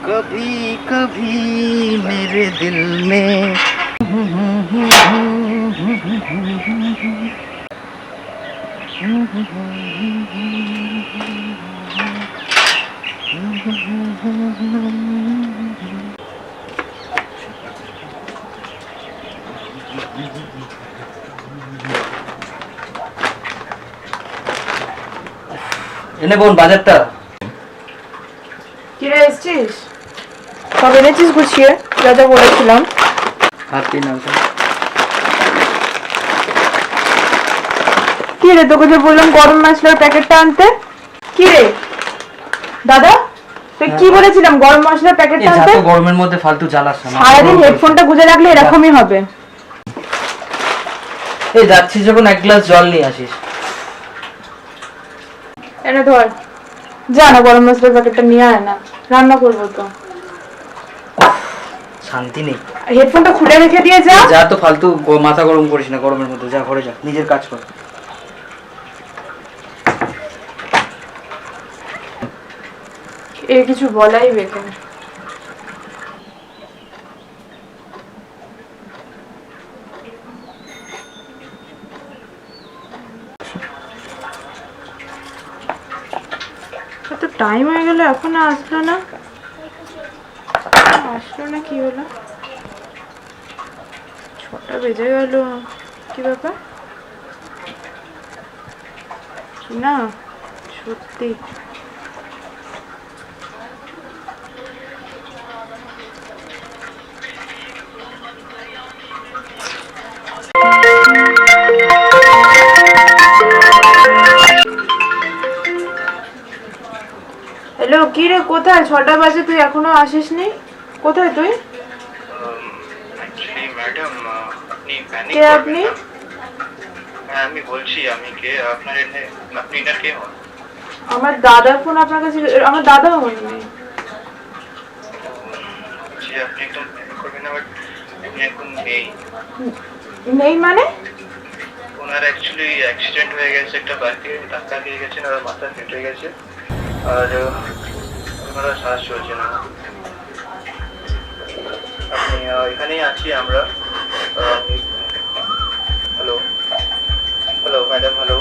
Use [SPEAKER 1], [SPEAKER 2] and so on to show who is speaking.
[SPEAKER 1] कभी कभी मेरे दिल में এনে বোন বাজারটা
[SPEAKER 2] কি রে এসেছিস? সব এনেছিস গুছিয়ে যা যা বলেছিলাম?
[SPEAKER 1] হাতি না
[SPEAKER 2] কি রে তোকে যে বললাম গরম মশলার প্যাকেটটা আনতে? কি রে দাদা তুই কি বলেছিলাম গরম মশলার প্যাকেটটা আনতে?
[SPEAKER 1] এত গরমের মধ্যে ফালতু জ্বালাস না।
[SPEAKER 2] সারাদিন হেডফোনটা গুজে রাখলে এরকমই হবে।
[SPEAKER 1] এই যাচ্ছিস যখন এক গ্লাস জল নিয়ে আসিস।
[SPEAKER 2] এনে ধর, যা না গরম মশলার প্যাকেটটা নিয়ে আয় না, রান্না করবো তো।
[SPEAKER 1] শান্তি নেই।
[SPEAKER 2] হেডফোনটা খুলে রেখে দিয়ে যা।
[SPEAKER 1] যা তো ফালতু মাথা গরম করিস না গরমের মধ্যে, যা ঘরে যা, নিজের কাজ কর।
[SPEAKER 2] এর কিছু বলাই বেকার। এত টাইম হয়ে গেল এখনো আসলো না, কি হলো? 6টা বেজে গেল, কি ব্যাপার? না সত্যি হ্যালো, কি রে কোথায়? 6টা বাজে তুই এখনো আসিসনি, কোথায় তুই?
[SPEAKER 3] ম্যাডাম আপনি প্যানিক
[SPEAKER 2] কে আপনি?
[SPEAKER 3] হ্যাঁ আমি বলছি, আমি কে? আপনার আপনি না কে হন?
[SPEAKER 2] আমার দাদার ফোন আপনার কাছে, আমার দাদা হয়নি।
[SPEAKER 3] জি আপনি একদম প্যানিক করবেন না, বাট উনি এখন নেই।
[SPEAKER 2] নেই মানে?
[SPEAKER 3] ওনার অ্যাকচুয়ালি অ্যাক্সিডেন্ট হয়ে গেছে, একটা বাইকে ধাক্কা খেয়ে গেছেন, আর মাথা ফেটে গেছে, আর ওনারা শ্বাস চলছে না। আপনি এখানেই আছি আমরা। Hello hello madam, hello.